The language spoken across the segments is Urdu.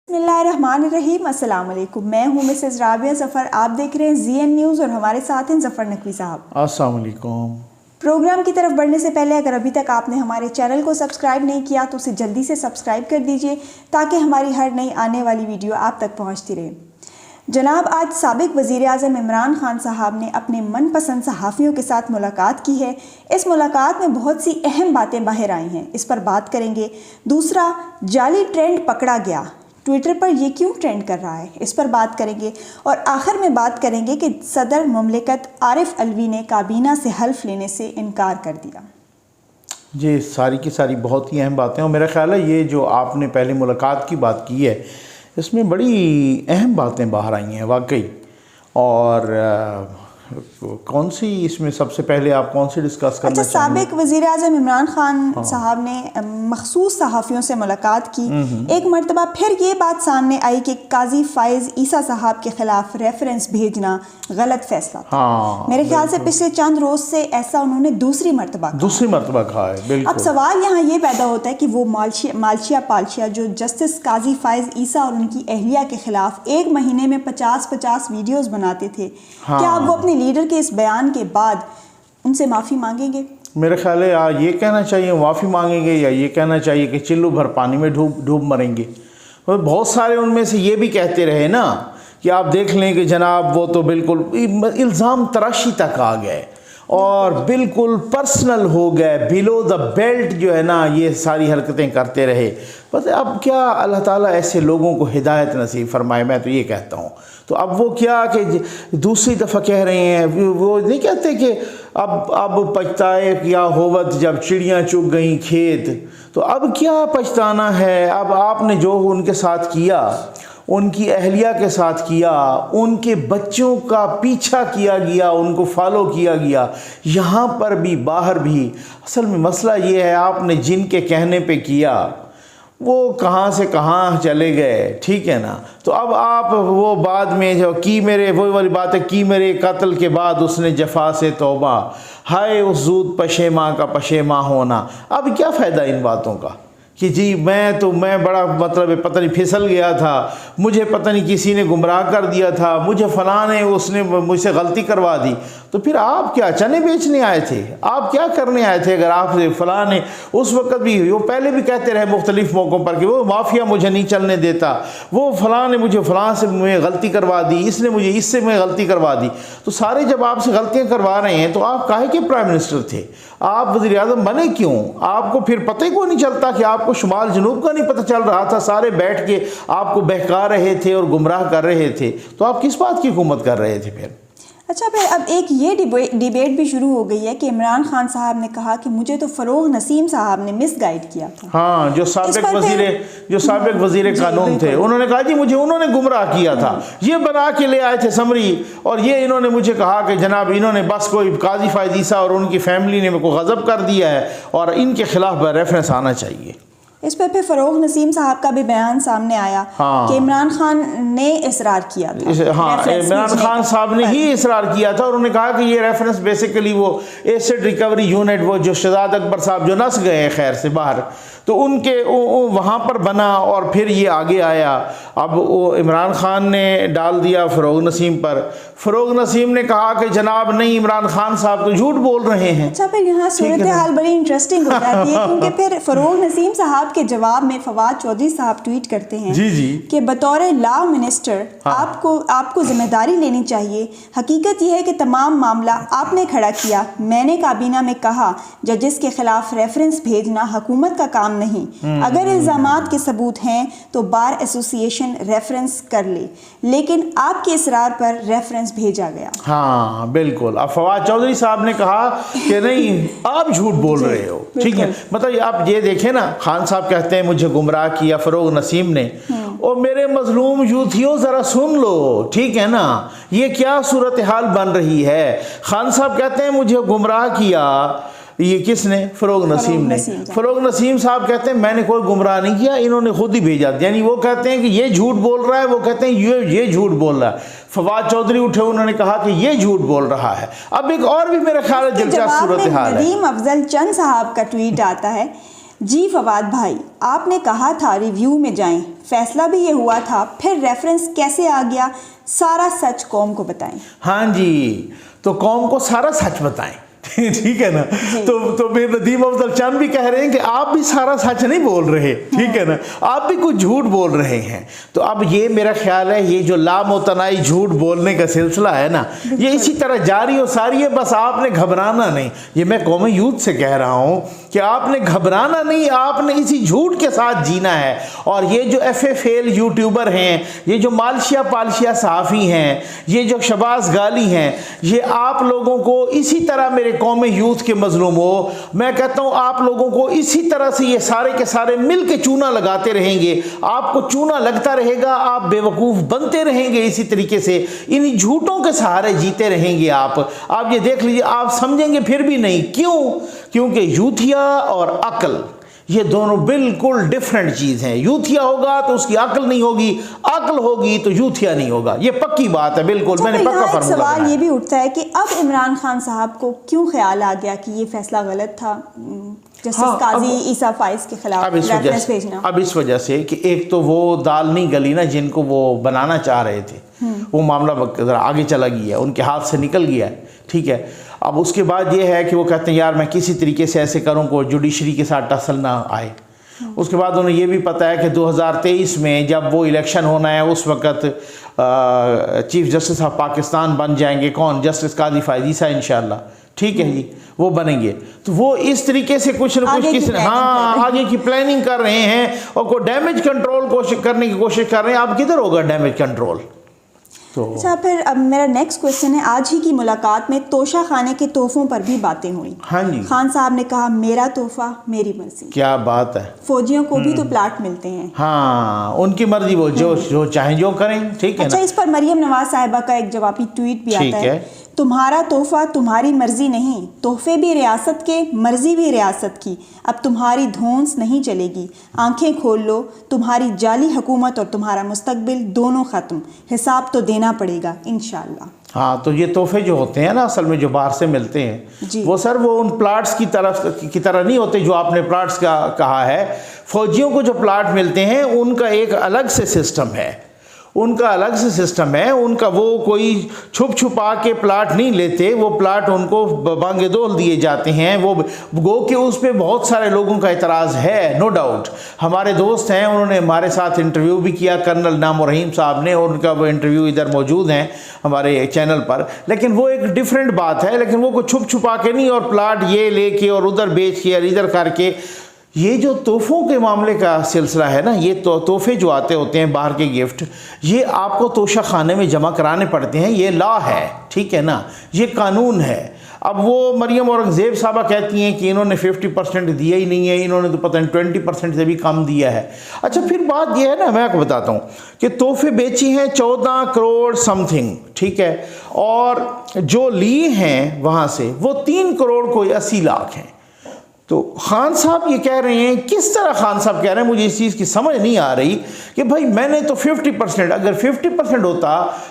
بسم اللہ الرحمن الرحیم۔ السلام علیکم، میں ہوں مسز رابعہ ظفر، آپ دیکھ رہے ہیں ZN نیوز اور ہمارے ساتھ ہیں ظفر نقوی صاحب۔ السلام علیکم۔ پروگرام کی طرف بڑھنے سے پہلے اگر ابھی تک آپ نے ہمارے چینل کو سبسکرائب نہیں کیا تو اسے جلدی سے سبسکرائب کر دیجئے تاکہ ہماری ہر نئی آنے والی ویڈیو آپ تک پہنچتی رہے۔ جناب، آج سابق وزیر اعظم عمران خان صاحب نے اپنے من پسند صحافیوں کے ساتھ ملاقات کی ہے۔ اس ملاقات میں بہت سی اہم باتیں باہر آئی ہیں، اس پر بات کریں گے۔ دوسرا، جعلی ٹرینڈ پکڑا گیا، ٹویٹر پر یہ کیوں ٹرینڈ کر رہا ہے، اس پر بات کریں گے۔ اور آخر میں بات کریں گے کہ صدر مملکت عارف علوی نے کابینہ سے حلف لینے سے انکار کر دیا۔ جی، ساری کی ساری بہت ہی اہم باتیں، اور میرا خیال ہے یہ جو آپ نے پہلے ملاقات کی بات کی ہے اس میں بڑی اہم باتیں باہر آئی ہیں واقعی۔ اور کون سی اس میں سب سے پہلے آپ کون سی ڈسکس کرنا چاہیں گے؟ سابق وزیر اعظم عمران خان صاحب نے مخصوص صحافیوں سے ملاقات کی۔ ایک مرتبہ پھر یہ بات سامنے آئی کہ قاضی فائز عیسیٰ صاحب کے خلاف ریفرنس بھیجنا غلط فیصلہ تھا۔ میرے خیال سے پچھلے چند روز سے ایسا انہوں نے دوسری مرتبہ کہا ہے۔ بالکل۔ اب سوال یہاں یہ پیدا ہوتا ہے کہ وہ مالشیا پالشیا جو جسٹس قاضی فائز عیسیٰ اور ان کی اہلیہ کے خلاف ایک مہینے میں 50 ویڈیوز بناتے تھے، کیا اب وہ اپنے لیڈر کے اس بیان کے بعد ان سے معافی مانگیں گے؟ میرے خیال ہے یہ کہنا چاہیے معافی مانگیں گے، یا یہ کہنا چاہیے کہ چلو بھر پانی میں ڈوب مریں گے۔ بہت سارے ان میں سے یہ بھی کہتے رہے نا کہ آپ دیکھ لیں کہ جناب وہ تو بالکل الزام تراشی تک آ گئے اور بالکل پرسنل ہو گئے، بلو دا بیلٹ جو ہے نا یہ ساری حرکتیں کرتے رہے۔ بس اب کیا اللہ تعالیٰ ایسے لوگوں کو ہدایت نصیب فرمائے، میں تو یہ کہتا ہوں۔ تو اب وہ کیا کہ دوسری دفعہ کہہ رہے ہیں، وہ نہیں کہتے کہ اب پچھتائے کیا ہوت جب چڑیاں چگ گئیں کھیت، تو اب کیا پچھتانا ہے؟ اب آپ نے جو ان کے ساتھ کیا، ان کی اہلیہ کے ساتھ کیا، ان کے بچوں کا پیچھا کیا گیا، ان کو فالو کیا گیا، یہاں پر بھی باہر بھی۔ اصل میں مسئلہ یہ ہے آپ نے جن کے کہنے پہ کیا وہ کہاں سے کہاں چلے گئے، ٹھیک ہے نا؟ تو اب آپ وہ بعد میں جو کی میرے وہ والی بات ہے، کی میرے قتل کے بعد اس نے جفا سے توبہ، ہائے اس زود پشیماں کا پشیماں ہونا۔ اب کیا فائدہ ان باتوں کا کہ جی میں بڑا مطلب پتہ نہیں پھسل گیا تھا، مجھے پتہ نہیں کسی نے گمراہ کر دیا تھا، مجھے فلاں نے اس نے مجھ سے غلطی کروا دی۔ تو پھر آپ کیا چنے بیچنے آئے تھے؟ آپ کیا کرنے آئے تھے؟ اگر آپ سے فلاں نے اس وقت بھی، وہ پہلے بھی کہتے رہے مختلف موقعوں پر کہ وہ مافیا مجھے نہیں چلنے دیتا، وہ فلاں نے مجھے فلاں سے میں غلطی کروا دی، اس نے مجھے اس سے میں غلطی کروا دی۔ تو سارے جب آپ سے غلطیاں کروا رہے ہیں تو آپ کاہے کے پرائم منسٹر تھے؟ آپ وزیر اعظم بنے کیوں؟ آپ کو پھر پتہ ہی کو نہیں چلتا کہ آپ کو شمال جنوب کا نہیں پتہ چل رہا تھا؟ سارے بیٹھ کے آپ کو بہکا رہے تھے اور گمراہ کر رہے تھے، تو آپ کس بات کی حکومت کر رہے تھے پھر؟ اچھا، پھر اب ایک یہ ڈیبیٹ بھی شروع ہو گئی ہے کہ عمران خان صاحب نے کہا کہ مجھے تو فروغ نسیم صاحب نے مس گائیڈ کیا تھا۔ ہاں، جو سابق وزیر قانون تھے، انہوں نے کہا جی مجھے انہوں نے گمراہ کیا تھا، یہ بنا کے لے آئے تھے سمری، اور یہ انہوں نے مجھے کہا کہ جناب انہوں نے بس کوئی قاضی فائز عیسیٰ اور ان کی فیملی نے میرے کو غضب کر دیا ہے اور ان کے خلاف ریفرنس آنا چاہیے۔ اس پر پھر فروغ نسیم صاحب کا بھی بیان سامنے آیا کہ عمران خان نے اصرار کیا تھا۔ ہاں، عمران خان صاحب نے ہی اصرار کیا تھا، اور انہوں نے کہا کہ یہ ریفرنس بیسیکلی وہ ایسڈ ریکوری یونٹ، وہ جو شہزاد اکبر صاحب جو نس گئے ہیں خیر سے باہر، تو ان کے وہاں پر بنا، اور پھر یہ آگے آیا۔ اب وہ عمران خان نے ڈال دیا فروغ نسیم پر۔ فروغ نسیم نے کہا کہ جناب نہیں، عمران خان صاحب تو جھوٹ بول رہے ہیں۔ اچھا، پھر یہاں صورتحال بڑی انٹرسٹنگ ہو جاتی ہے، کیونکہ پھر فروغ نسیم صاحب کے جواب میں فواد چودھری صاحب ٹویٹ کرتے ہیں کہ بطور لا منسٹر آپ کو ذمہ داری لینی چاہیے۔ حقیقت یہ ہے کہ تمام معاملہ آپ نے کھڑا کیا۔ میں نے کابینہ میں کہا ججز کے خلاف ریفرنس بھیجنا حکومت کا کام نہیں، اگر الزامات کے ثبوت ہیں تو بار ایسوسی ایشن ریفرنس کر لے، لیکن آپ کے اصرار پر ریفرنس بھیجا گیا۔ ہاں بالکل۔ اب فواد چودھری صاحب نے کہا کہ نہیں آپ جھوٹ بول رہے ہو، ٹھیک ہے؟ مطلب آپ یہ دیکھیں نا، خان صاحب کہتے ہیں مجھے گمراہ کیا فروغ نسیم نے، اور میرے مظلوم یوتھیوں ذرا سن لو، ٹھیک ہے نا، یہ کیا صورتحال بن رہی ہے؟ خان صاحب کہتے ہیں مجھے گمراہ کیا، یہ کس نے؟ فروغ نسیم نے۔ فروغ نسیم صاحب کہتے ہیں میں نے کوئی گمراہ نہیں کیا، انہوں نے خود ہی بھیجا، یعنی وہ کہتے ہیں کہ یہ جھوٹ بول رہا ہے، وہ کہتے ہیں یہ جھوٹ بول رہا ہے۔ فواد چودھری اٹھے، انہوں نے کہا کہ یہ جھوٹ بول رہا ہے۔ اب ایک اور بھی میرا خیال ہے دلچسپ صورتحال ہے۔ ندیم افضل چند صاحب کا ٹویٹ آتا ہے جی فواد بھائی، آپ نے کہا تھا ریویو میں جائیں، فیصلہ بھی یہ ہوا تھا، پھر ریفرنس کیسے آ گیا؟ سارا سچ قوم کو بتائیں۔ ہاں جی، تو قوم کو سارا سچ بتائیں، ٹھیک ہے نا؟ تو پھر ندیم افضل چند بھی کہہ رہے ہیں کہ آپ بھی سارا سچ نہیں بول رہے، ٹھیک ہے نا، آپ بھی کچھ جھوٹ بول رہے ہیں۔ تو اب یہ میرا خیال ہے یہ جو لامتناہی جھوٹ بولنے کا سلسلہ ہے نا، یہ اسی طرح جاری و ساری ہے، بس آپ نے گھبرانا نہیں۔ یہ میں قومی یوتھ سے کہہ رہا ہوں کہ آپ نے گھبرانا نہیں، آپ نے اسی جھوٹ کے ساتھ جینا ہے۔ اور یہ جو ایف اے فیل یوٹیوبر ہیں، یہ جو مالشیا پالشیا صحافی ہیں، یہ جو شباز غالی ہیں، یہ آپ لوگوں کو اسی طرح میرے قوم یوتھ کے مظلوم ہو، میں کہتا ہوں آپ لوگوں کو اسی طرح سے یہ سارے کے سارے مل کے چونا لگاتے رہیں گے، آپ کو چونا لگتا رہے گا، آپ بے وقوف بنتے رہیں گے، اسی طریقے سے انہی جھوٹوں کے سہارے جیتے رہیں گے۔ آپ یہ دیکھ لیجئے، آپ سمجھیں گے پھر بھی نہیں۔ کیوں؟ کیونکہ یوتھیا اور عقل یہ دونوں بالکل ڈیفرنٹ چیز ہیں۔ یوتھیا ہوگا تو اس کی عقل نہیں ہوگی، عقل ہوگی تو یوتھیا نہیں ہوگا، یہ پکی بات ہے، بالکل میں نے پکا فرمولا۔ سوال یہ بھی اٹھتا ہے کہ اب عمران خان صاحب کو کیوں خیال آ گیا کہ یہ فیصلہ غلط تھا جسٹس قاضی عیسیٰ فائز کے خلاف ریفرنس بھیجنا؟ اب اس وجہ سے کہ ایک تو وہ دال نہیں گلی نا جن کو وہ بنانا چاہ رہے تھے، وہ معاملہ ذرا آگے چلا گیا، ان کے ہاتھ سے نکل گیا ہے، ٹھیک ہے۔ اب اس کے بعد یہ ہے کہ وہ کہتے ہیں یار میں کسی طریقے سے ایسے کروں کو جوڈیشری کے ساتھ ٹسل نہ آئے۔ اس کے بعد انہیں یہ بھی پتہ ہے کہ 2023 میں جب وہ الیکشن ہونا ہے اس وقت چیف جسٹس آف پاکستان بن جائیں گے کون؟ جسٹس قاضی فائز عیسیٰ انشاءاللہ، ٹھیک ہے جی، وہ بنیں گے۔ تو وہ اس طریقے سے کچھ نہ کچھ آگے کی پلاننگ کر رہے ہیں اور کوئی ڈیمیج کنٹرول کرنے کی کوشش کر رہے ہیں۔ اب کدھر ہوگا ڈیمیج کنٹرول؟ اچھا، پھر اب میرا نیکسٹ کویسچن ہے، آج ہی کی ملاقات میں توشہ خانے کے تحفوں پر بھی باتیں ہوئیں۔ ہاں جی، خان صاحب نے کہا میرا تحفہ میری مرضی۔ کیا بات ہے! فوجیوں کو بھی تو پلاٹ ملتے ہیں۔ ہاں، ان کی مرضی، وہ جو چاہیں جو کریں، ٹھیک ہے نا۔ اچھا، اس پر مریم نواز صاحبہ کا ایک جوابی ٹویٹ بھی آتا ہے، تمہارا تحفہ تمہاری مرضی نہیں، تحفے بھی ریاست کے، مرضی بھی ریاست کی، اب تمہاری دھونس نہیں چلے گی، آنکھیں کھول لو، تمہاری جعلی حکومت اور تمہارا مستقبل دونوں ختم، حساب تو دینا پڑے گا انشاءاللہ۔ ہاں، تو یہ تحفے جو ہوتے ہیں نا اصل میں جو باہر سے ملتے ہیں وہ سر وہ ان پلاٹس کی طرح نہیں ہوتے جو آپ نے پلاٹس کا کہا ہے۔ فوجیوں کو جو پلاٹ ملتے ہیں ان کا ایک الگ سے سسٹم ہے، ان کا الگ سے سسٹم ہے، ان کا وہ کوئی چھپا کے پلاٹ نہیں لیتے، وہ پلاٹ ان کو بانگے دول دیے جاتے ہیں۔ وہ گو کہ اس پہ بہت سارے لوگوں کا اعتراض ہے، نو ڈاؤٹ۔ ہمارے دوست ہیں، انہوں نے ہمارے ساتھ انٹرویو بھی کیا، کرنل نام رحیم صاحب نے، اور ان کا وہ انٹرویو ادھر موجود ہیں ہمارے چینل پر، لیکن وہ ایک ڈیفرنٹ بات ہے۔ لیکن وہ کوئی چھپا کے نہیں، اور پلاٹ یہ لے کے اور ادھر بیچ کے اور ادھر کر کے۔ یہ جو تحفوں کے معاملے کا سلسلہ ہے نا، یہ تحفے جو آتے ہوتے ہیں باہر کے گفٹ، یہ آپ کو توشہ خانے میں جمع کرانے پڑتے ہیں، یہ لا ہے، ٹھیک ہے نا، یہ قانون ہے۔ اب وہ مریم اورنگزیب صاحبہ کہتی ہیں کہ انہوں نے 50% دیا ہی نہیں ہے، انہوں نے تو پتہ نہیں 20% سے بھی کم دیا ہے۔ اچھا، پھر بات یہ ہے نا، میں آپ کو بتاتا ہوں کہ تحفے بیچی ہیں 14 کروڑ سم تھنگ، ٹھیک ہے، اور جو لیے ہیں وہاں سے وہ 3 کروڑ کوئی 80 لاکھ ہیں۔ تو خان صاحب یہ کہہ رہے ہیں، کس طرح خان صاحب کہہ رہے ہیں، مجھے اس چیز کی سمجھ نہیں آ رہی کہ بھائی میں نے تو 50%، اگر 50% ہوتا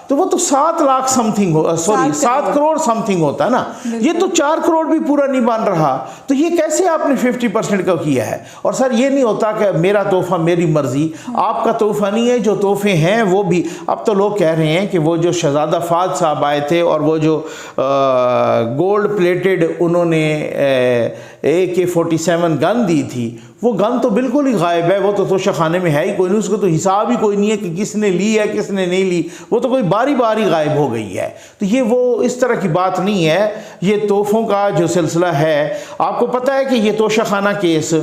تو وہ تو 7 lakh some thing 7 crore some thing ہوتا نا، یہ تو 4 کروڑ بھی پورا نہیں بن رہا، تو یہ کیسے آپ نے 50% کا کیا ہے؟ اور سر یہ نہیں ہوتا کہ میرا تحفہ میری مرضی، آپ کا تحفہ نہیں ہے، جو تحفے ہیں وہ بھی اب تو لوگ کہہ رہے ہیں کہ وہ جو شہزادہ فہد صاحب آئے تھے اور وہ جو گولڈ پلیٹڈ انہوں نے AK-47 گن دی تھی، وہ گن تو بالکل ہی غائب ہے، وہ تو توشہ خانے میں ہے ہی کوئی نہیں، اس کو تو حساب ہی کوئی نہیں ہے کہ کس نے لی ہے کس نے نہیں لی، وہ تو کوئی باری باری غائب ہو گئی ہے۔ تو یہ وہ اس طرح کی بات نہیں ہے، یہ تحفوں کا جو سلسلہ ہے، آپ کو پتہ ہے کہ یہ توشہ خانہ کیس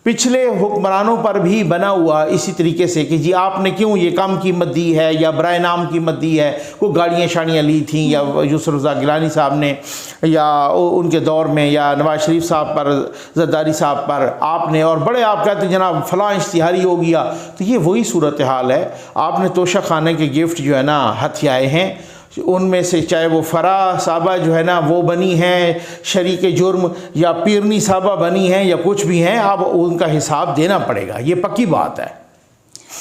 پچھلے حکمرانوں پر بھی بنا ہوا اسی طریقے سے کہ جی آپ نے کیوں یہ کم قیمت دی ہے یا برائے نام قیمت دی ہے، کوئی گاڑیاں شاڑیاں لی تھیں، یا یوسف رضا گیلانی صاحب نے یا ان کے دور میں، یا نواز شریف صاحب پر، زرداری صاحب پر آپ نے، اور بڑے آپ کہتے ہیں جناب فلاں اشتہاری ہو گیا۔ تو یہ وہی صورتحال ہے، آپ نے توشہ خانے کے گفٹ جو ہے نا ہتھیائے ہیں، ان میں سے چاہے وہ فرا صاحبہ جو ہے نا وہ بنی ہیں شریک جرم، یا پیرنی صاحبہ بنی ہیں، یا کچھ بھی ہیں، اب ان کا حساب دینا پڑے گا، یہ پکی بات ہے۔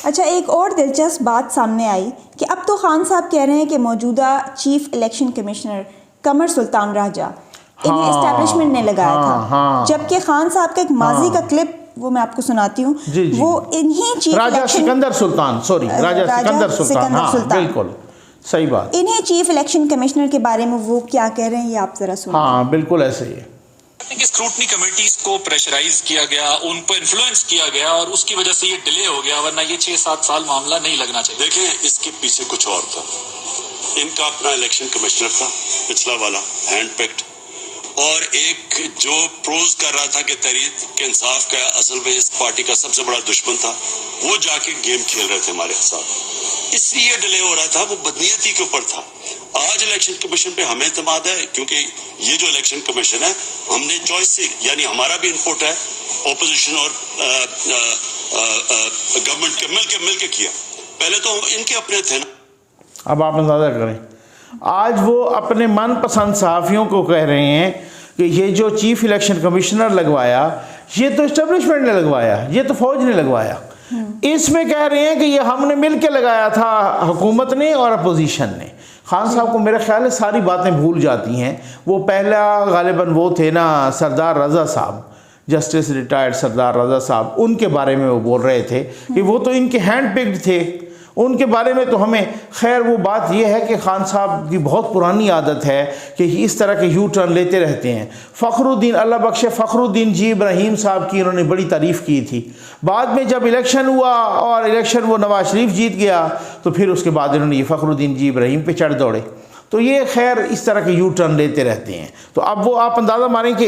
اچھا، ایک اور دلچسپ بات سامنے آئی کہ اب تو خان صاحب کہہ رہے ہیں کہ موجودہ چیف الیکشن کمشنر قمر سلطان راجہ انہیں اسٹیبلشمنٹ نے لگایا تھا، جبکہ خان صاحب کا ایک ماضی کا کلپ وہ میں آپ کو سناتی ہوں. جی جی. وہ انہی چیف راجہ سکندر سلطان، سوری راجہ سکندر سلطان، ہاں بالکل صحیح بات. انہیں چیف الیکشن کمشنر کے بارے میں وہ کیا کہہ رہے ہیں یہ آپ ذرا سنیں. ہاں بالکل ایسے ہی ہے. اسکروٹنی کمیٹیز کو پریشرائز کیا گیا، ان پر انفلوئنس کیا گیا اور اس کی وجہ سے یہ ڈیلے ہو گیا، ورنہ یہ 6-7 سال معاملہ نہیں لگنا چاہیے. دیکھیں اس کے پیچھے کچھ اور تھا. ان کا اپنا الیکشن کمشنر تھا پچھلا والا ہینڈ پکڈ، اور ایک جو پروز کر رہا تھا کہ تحریک انصاف کا اصل میں اس پارٹی کا سب سے بڑا دشمن تھا، وہ جا کے گیم کھیل رہے تھے ہمارے ساتھ، اس لیے ڈیلے ہو رہا تھا. وہ بدنیتی کے اوپر تھا. آج الیکشن کمیشن پہ ہمیں اعتماد ہے، کیونکہ یہ جو الیکشن کمیشن ہے ہم نے چوائس سے، یعنی ہمارا بھی انپوٹ ہے، اپوزیشن اور گورنمنٹ کے مل کے کیا. پہلے تو ان کے اپنے تھے نا. اب آپ اندازہ کریں، آج وہ اپنے من پسند صحافیوں کو کہہ رہے ہیں کہ یہ جو چیف الیکشن کمشنر لگوایا یہ تو اسٹیبلشمنٹ نے لگوایا، یہ تو فوج نے لگوایا. اس میں کہہ رہے ہیں کہ یہ ہم نے مل کے لگایا تھا، حکومت نے اور اپوزیشن نے. خان صاحب کو میرا خیال ہے ساری باتیں بھول جاتی ہیں. وہ پہلا غالباً وہ تھے نا سردار رضا صاحب، جسٹس ریٹائرڈ سردار رضا صاحب، ان کے بارے میں وہ بول رہے تھے کہ وہ تو ان کے ہینڈ پکڈ تھے. ان کے بارے میں تو ہمیں خیر وہ بات یہ ہے کہ خان صاحب کی بہت پرانی عادت ہے کہ اس طرح کے یو ٹرن لیتے رہتے ہیں. فخر الدین اللہ بخش فخر الدین جی ابراہیم صاحب کی انہوں نے بڑی تعریف کی تھی. بعد میں جب الیکشن ہوا اور الیکشن وہ نواز شریف جیت گیا تو پھر اس کے بعد انہوں نے یہ فخر الدین جی ابراہیم پہ چڑھ دوڑے. تو یہ خیر اس طرح کے یو ٹرن لیتے رہتے ہیں. تو اب وہ آپ اندازہ ماریں کہ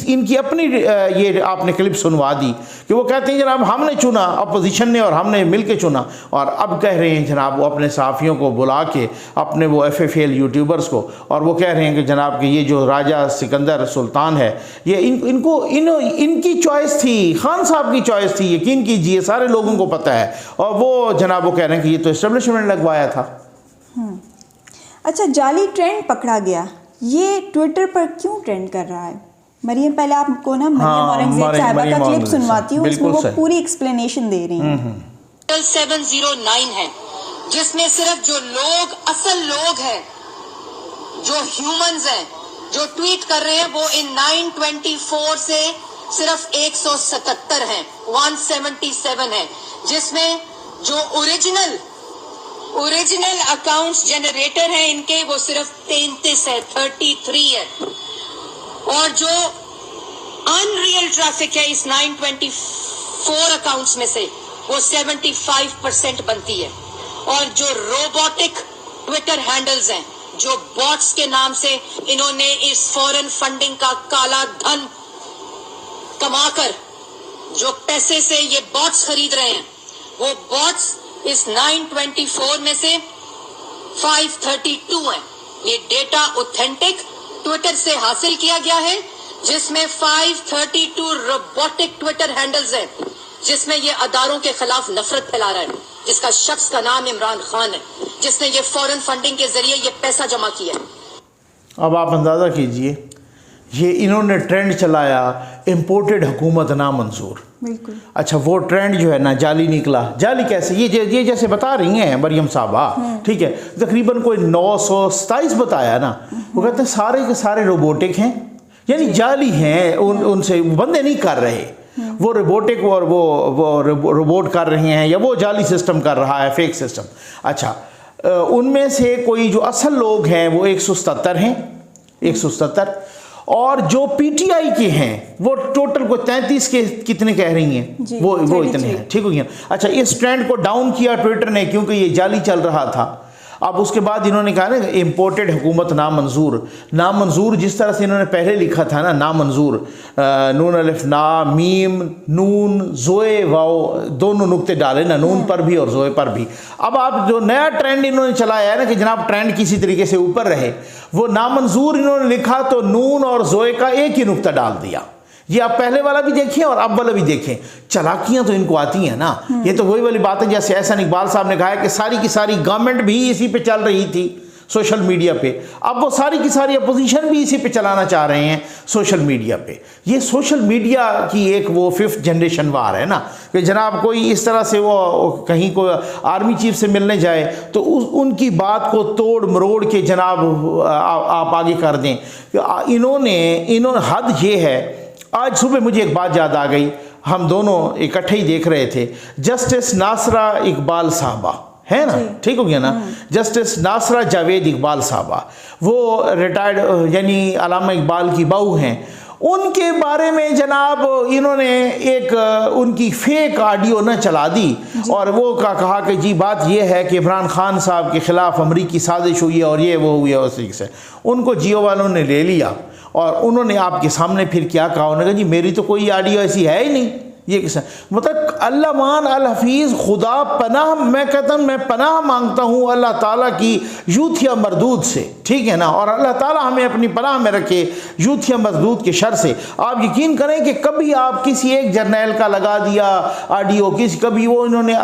ان کی اپنی یہ آپ نے کلپ سنوا دی کہ وہ کہتے ہیں جناب ہم نے چنا، اپوزیشن نے اور ہم نے مل کے چنا، اور اب کہہ رہے ہیں جناب وہ اپنے صحافیوں کو بلا کے اپنے وہ FFL یوٹیوبرز کو، اور وہ کہہ رہے ہیں کہ جناب کہ یہ جو راجہ سکندر سلطان ہے یہ ان کی چوائس تھی، خان صاحب کی چوائس تھی، یقین کیجئے سارے لوگوں کو پتہ ہے. اور وہ جناب وہ کہہ رہے ہیں کہ یہ تو اسٹیبلشمنٹ نے لگوایا تھا. اچھا، جعلی ٹرینڈ پکڑا گیا، یہ ٹویٹر پر کیوں ٹرینڈ کر رہا ہے؟ مریم پہلے آپ کو نا مریم اورنگزیب صاحبہ کا کلپ سنواتی ہوں، اس میں وہ پوری ایکسپلینیشن دے رہی ہیں. 709 ہے جس میں صرف جو لوگ اصل لوگ ہیں، جو ہیومنز ہیں، جو ٹویٹ کر رہے ہیں، وہ ان 924 سے صرف 177 ہیں، 177 ہیں، جس میں جو اوریجنل اکاؤنٹس جنریٹر ہیں ان کے وہ صرف 33 ہے، 33 ہے. اور جو ان ریئل ٹریفک ہے اس 924 اکاؤنٹس میں سے وہ 75% بنتی ہے. اور جو روبوٹک ٹویٹر ہینڈلز ہیں، جو باٹس کے نام سے انہوں نے اس فورن فنڈنگ کا کالا دھن کما کر جو پیسے سے یہ باٹس خرید رہے ہیں، وہ باٹس اس 924 میں سے 532 ہیں. یہ ڈیٹا اوتھینٹک ٹویٹر سے حاصل کیا گیا ہے، جس میں 532 روبوٹک ٹویٹر ہینڈلز ہیں، جس میں یہ اداروں کے خلاف نفرت پھیلا رہا ہے، جس کا شخص کا نام عمران خان ہے، جس نے یہ فورن فنڈنگ کے ذریعے یہ پیسہ جمع کیا ہے. اب آپ اندازہ کیجئے یہ انہوں نے ٹرینڈ چلایا امپورٹڈ حکومت نامنظور. بالکل. اچھا وہ ٹرینڈ جو ہے نا جعلی نکلا. جعلی کیسے؟ یہ جیسے بتا رہی ہیں مریم صاحبہ، ٹھیک ہے، تقریباً کوئی 927 بتایا نا. وہ کہتے ہیں سارے کے سارے روبوٹک ہیں، یعنی جعلی ہیں، ان سے بندے نہیں کر رہے، وہ روبوٹک اور وہ روبوٹ کر رہے ہیں، یا وہ جعلی سسٹم کر رہا ہے، فیک سسٹم. اچھا ان میں سے کوئی جو اصل لوگ ہیں وہ 177 ہیں، 177، اور جو پی ٹی آئی کے ہیں وہ ٹوٹل کو 33 کے کتنے کہہ رہی ہیں، وہ اتنے ہیں، ٹھیک ہو گیا. اچھا اس ٹرینڈ کو ڈاؤن کیا ٹویٹر نے کیونکہ یہ جعلی چل رہا تھا. اب اس کے بعد انہوں نے کہا نا امپورٹڈ حکومت نامنظور جس طرح سے انہوں نے پہلے لکھا تھا نا نامنظور، نون الف نا میم نون زوئے واو دونوں نقطے ڈالے نا، نون پر بھی اور زوئے پر بھی. اب آپ جو نیا ٹرینڈ انہوں نے چلایا ہے نا کہ جناب ٹرینڈ کسی طریقے سے اوپر رہے، وہ نامنظور انہوں نے لکھا تو نون اور زوئے کا ایک ہی نقطہ ڈال دیا. یہ آپ پہلے والا بھی دیکھیں اور اب والا بھی دیکھیں، چلاکیاں تو ان کو آتی ہیں نا. یہ تو وہی والی بات ہے جیسے احسن اقبال صاحب نے کہا ہے کہ ساری کی ساری گورنمنٹ بھی اسی پہ چل رہی تھی سوشل میڈیا پہ، اب وہ ساری کی ساری اپوزیشن بھی اسی پہ چلانا چاہ رہے ہیں سوشل میڈیا پہ. یہ سوشل میڈیا کی ایک وہ 5th جنریشن وار ہے نا کہ جناب کوئی اس طرح سے وہ کہیں کوئی آرمی چیف سے ملنے جائے تو ان کی بات کو توڑ مروڑ کے جناب آپ آگے کر دیں. انہوں نے حد یہ ہے. آج صبح مجھے ایک بات یاد آ گئی. ہم دونوں اکٹھے ہی دیکھ رہے تھے، جسٹس ناصرہ اقبال صاحبہ ہے نا، ٹھیک ہو گیا نا، جسٹس ناصرہ جاوید اقبال صاحبہ، وہ ریٹائرڈ یعنی علامہ اقبال کی بہو ہیں، ان کے بارے میں جناب انہوں نے ایک ان کی فیک آڈیو نہ چلا دی اور وہ کہا کہ جی بات یہ ہے کہ عمران خان صاحب کے خلاف امریکی سازش ہوئی ہے اور یہ وہ ہوئی ہے، اس طریقے سے ان کو جیو والوں نے لے لیا اور انہوں نے آپ کے سامنے پھر کیا کہا، انہوں نے کہا جی میری تو کوئی آڈیو ایسی ہے ہی نہیں، یہ کس مطلب اللہ مان الحفیظ خدا پناہ، میں کہتا ہوں میں پناہ مانگتا ہوں اللہ تعالیٰ کی یوتھیا مردود سے، ٹھیک ہے نا، اور اللہ تعالیٰ ہمیں اپنی پناہ میں رکھے یوتھیا مردود کے شر سے۔ آپ یقین کریں کہ کبھی آپ کسی ایک جرنیل کا لگا دیا آڈیو، کبھی وہ انہوں نے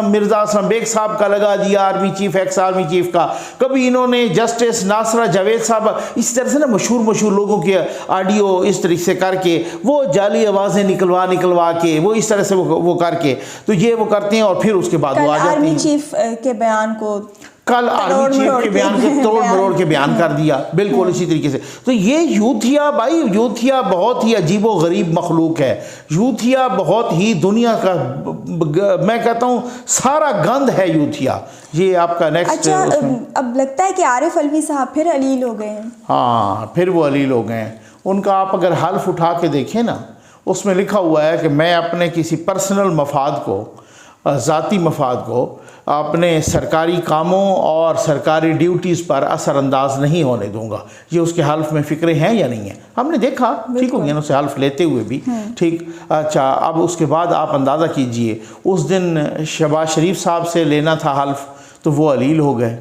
مرزا اسلم بیگ صاحب کا لگا دیا، army chief, x army chief کا، کبھی انہوں نے جسٹس ناصرہ جاوید صاحب، اس طرح سے نا مشہور لوگوں کے آڈیو اس طریقے سے کر کے وہ جعلی آوازیں نکلوا کے وہ اس طرح سے وہ کر کے تو یہ وہ کرتے ہیں اور پھر اس کے بعد وہ آ جاتے ہیں۔ آرمی چیف کے بیان کو کل آرمی چیف کے بیان کو توڑ مروڑ کے بیان کر دیا، بالکل اسی طریقے سے۔ تو یہ یوتھیا بھائی، یوتھیا بہت ہی عجیب و غریب مخلوق ہے، یوتھیا بہت ہی دنیا کا میں کہتا ہوں سارا گند ہے یوتھیا۔ یہ آپ کا نیکسٹ۔ اچھا اب لگتا ہے کہ عارف علوی صاحب پھر علیل ہو گئے ہیں۔ ہاں پھر وہ علیل ہو گئے ہیں، ان کا آپ اگر حلف اٹھا کے دیکھیں نا، اس میں لکھا ہوا ہے کہ میں اپنے کسی پرسنل مفاد کو، ذاتی مفاد کو اپنے سرکاری کاموں اور سرکاری ڈیوٹیز پر اثر انداز نہیں ہونے دوں گا۔ یہ اس کے حلف میں فکریں ہیں یا نہیں ہیں؟ ہم نے دیکھا، ٹھیک ہو گیا نا، اسے حلف لیتے ہوئے بھی، ٹھیک۔ اچھا اب اس کے بعد آپ اندازہ کیجئے، اس دن شہباز شریف صاحب سے لینا تھا حلف تو وہ علیل ہو گئے،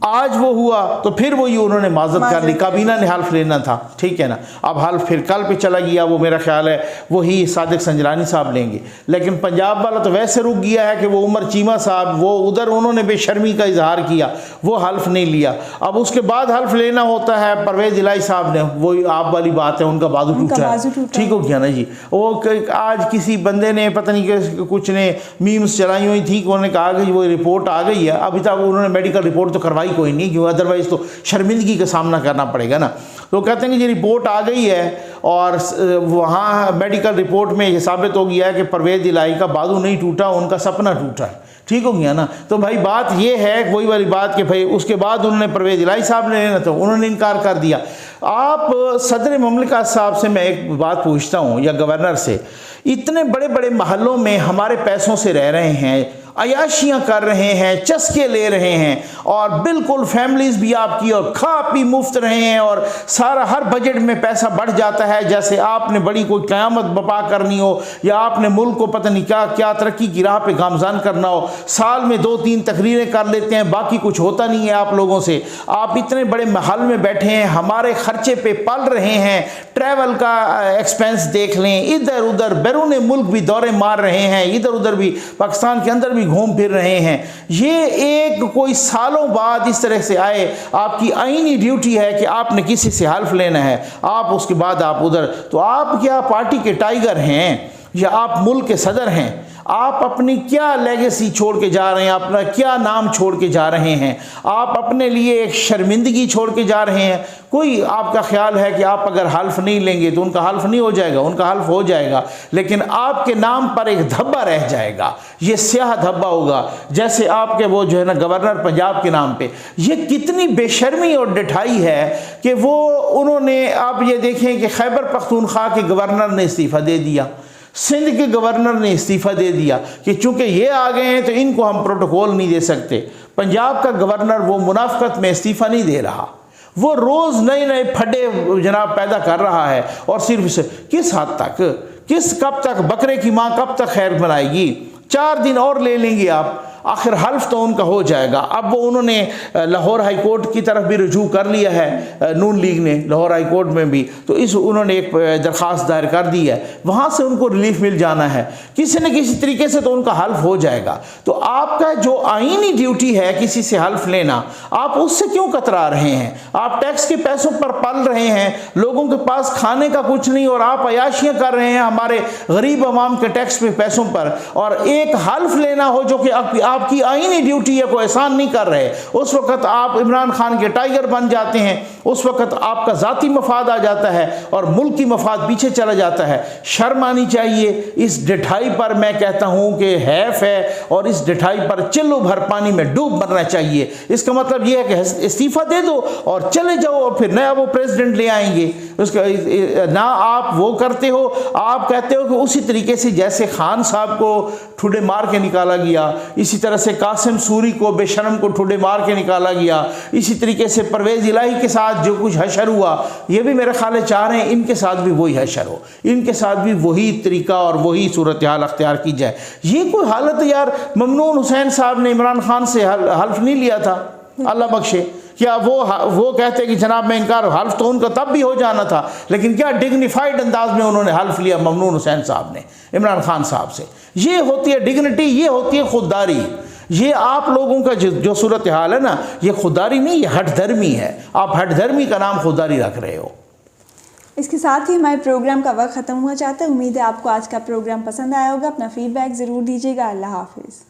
آج وہ ہوا تو پھر وہی انہوں نے معذرت کر لی، کابینہ نے حلف لینا تھا، ٹھیک ہے نا۔ اب حلف پھر کل پہ چلا گیا، وہ میرا خیال ہے وہی صادق سنجرانی صاحب لیں گے، لیکن پنجاب والا تو ویسے رک گیا ہے کہ وہ عمر چیمہ صاحب، وہ ادھر انہوں نے بے شرمی کا اظہار کیا، وہ حلف نہیں لیا۔ اب اس کے بعد حلف لینا ہوتا ہے پرویز الہی صاحب نے، وہی آپ والی بات ہے، ان کا بازو ٹوٹا ہے، ٹھیک ہو گیا نا جی۔ وہ آج کسی بندے نے پتہ نہیں کچھ نے میمز چلائی ہوئی تھی کہ انہوں نے کہا کہ وہ رپورٹ آ گئی ہے، ابھی تک انہوں نے میڈیکل رپورٹ تو کروائی کوئی نہیں، کیوں ادروائز تو شرمندگی کا سامنا کرنا پڑے گا نا۔ تو کہتے ہیں کہ یہ رپورٹ آ گئی ہے اور وہاں میڈیکل رپورٹ میں یہ ثابت ہو گیا ہے کہ پرویز الہی کا بازو نہیں ٹوٹا، ان کا سپنا ٹوٹا ہے، ٹھیک ہو گیا نا۔ تو بھائی بات یہ ہے وہی والی بات کہ بھائی اس کے بعد انہوں نے پرویز الہی صاحب نے لینا تھا، انہوں نے انکار کر دیا۔ آپ صدر مملکت صاحب سے میں ایک بات پوچھتا ہوں، یا گورنر سے، اتنے بڑے بڑے محلوں میں ہمارے پیسوں سے رہ رہے ہیں، عیاشیاں کر رہے ہیں، چسکے لے رہے ہیں، اور بالکل فیملیز بھی آپ کی اور کھا پی مفت رہے ہیں، اور سارا ہر بجٹ میں پیسہ بڑھ جاتا ہے جیسے آپ نے بڑی کوئی قیامت بپا کرنی ہو، یا آپ نے ملک کو پتہ نہیں کیا ترقی کی راہ پہ گامزن کرنا ہو، سال میں 2-3 تقریریں کر لیتے ہیں، باقی کچھ ہوتا نہیں ہے آپ لوگوں سے۔ آپ اتنے بڑے محل میں بیٹھے ہیں، ہمارے خرچے پہ پل رہے ہیں، ٹریول کا ایکسپینس دیکھ لیں، ادھر ادھر بیرون ملک بھی دورے مار رہے ہیں، ادھر ادھر بھی پاکستان کے اندر بھی گھوم پھر رہے ہیں۔ یہ ایک کوئی سالوں بعد اس طرح سے آئے، آپ کی آئینی ڈیوٹی ہے کہ آپ نے کسی سے حلف لینا ہے، آپ اس کے بعد آپ ادھر، تو آپ کیا پارٹی کے ٹائیگر ہیں یا آپ ملک کے صدر ہیں؟ آپ اپنی کیا لیگیسی چھوڑ کے جا رہے ہیں، اپنا کیا نام چھوڑ کے جا رہے ہیں؟ آپ اپنے لیے ایک شرمندگی چھوڑ کے جا رہے ہیں۔ کوئی آپ کا خیال ہے کہ آپ اگر حلف نہیں لیں گے تو ان کا حلف نہیں ہو جائے گا، ان کا حلف ہو جائے گا، لیکن آپ کے نام پر ایک دھبا رہ جائے گا، یہ سیاہ دھبا ہوگا، جیسے آپ کے وہ جو ہے نا گورنر پنجاب کے نام پہ۔ یہ کتنی بے شرمی اور ڈٹھائی ہے کہ وہ انہوں نے، آپ یہ دیکھیں کہ خیبر پختونخوا کے گورنر نے استعفیٰ دے دیا، سندھ کے گورنر نے استعفیٰ دے دیا کہ چونکہ یہ آ گئے ہیں تو ان کو ہم پروٹوکول نہیں دے سکتے۔ پنجاب کا گورنر وہ منافقت میں استعفیٰ نہیں دے رہا، وہ روز نئے نئے پھڈے جناب پیدا کر رہا ہے، اور صرف کس حد تک، کب تک بکرے کی ماں کب تک خیر بنائے گی؟ 4 دن اور لے لیں گے آپ، آخر حلف تو ان کا ہو جائے گا۔ اب وہ انہوں نے لاہور ہائی کورٹ کی طرف بھی رجوع کر لیا ہے، نون لیگ نے لاہور ہائی کورٹ میں بھی، تو انہوں نے ایک درخواست دائر کر دی ہے، وہاں سے ان کو ریلیف مل جانا ہے کسی نہ کسی طریقے سے، تو ان کا حلف ہو جائے گا۔ تو آپ کا جو آئینی ڈیوٹی ہے کسی سے حلف لینا، آپ اس سے کیوں کترا رہے ہیں؟ آپ ٹیکس کے پیسوں پر پل رہے ہیں، لوگوں کے پاس کھانے کا کچھ نہیں، اور آپ عیاشیاں کر رہے ہیں ہمارے غریب عوام کے ٹیکس پہ پیسوں پر، اور ایک حلف لینا ہو جو کہ آپ کی آئینی ڈیوٹی ہے کوئی احسان نہیں کر رہے، اس وقت آپ عمران خان کے ٹائگر بن جاتے ہیں، اس وقت آپ کا ذاتی مفاد آ جاتا ہے اور ملک کی مفاد پیچھے چلا جاتا ہے۔ شرم آنی چاہیے، اس ڈٹھائی پر میں کہتا ہوں کہ حیف ہے، اور اس ڈٹھائی پر چلو بھر پانی میں ڈوب مرنا چاہیے۔ اس کا مطلب یہ ہے کہ استعفیٰ دے دو اور چلے جاؤ، اور پھر نیا وہ پریزیڈنٹ لے آئیں گے۔ اس کا نہ آپ وہ کرتے ہو، آپ کہتے ہو کہ اسی طریقے سے جیسے خان صاحب کو ٹھوڈے مار کے نکالا گیا، اسی طرح سے قاسم سوری کو بے شرم کو ٹھوڈے مار کے نکالا گیا، اسی طریقے سے پرویز الہی کے ساتھ جو کچھ حشر ہوا، یہ بھی میرے خیال چاہ رہے ہیں ان کے ساتھ بھی وہی حشر ہو، ان کے ساتھ بھی وہی طریقہ اور وہی صورتحال اختیار کی جائے۔ یہ کوئی حالت یار، ممنون حسین صاحب نے عمران خان سے حلف نہیں لیا تھا، اللہ بخشے، کیا وہ کہتے کہ جناب میں انکار، حلف تو ان کا تب بھی ہو جانا تھا، لیکن کیا ڈگنیفائڈ انداز میں انہوں نے حلف لیا ممنون حسین صاحب نے عمران خان صاحب سے۔ یہ ہوتی ہے ڈگنیٹی، یہ ہوتی ہے خودداری۔ یہ آپ لوگوں کا جو صورتحال ہے نا، یہ خودداری نہیں، یہ ہٹ دھرمی ہے۔ آپ ہٹ دھرمی کا نام خودداری رکھ رہے ہو۔ اس کے ساتھ ہی ہمارے پروگرام کا وقت ختم ہوا چاہتا ہے۔ امید ہے آپ کو آج کا پروگرام پسند آیا ہوگا۔ اپنا فیڈ بیک ضرور دیجیے گا۔ اللہ حافظ۔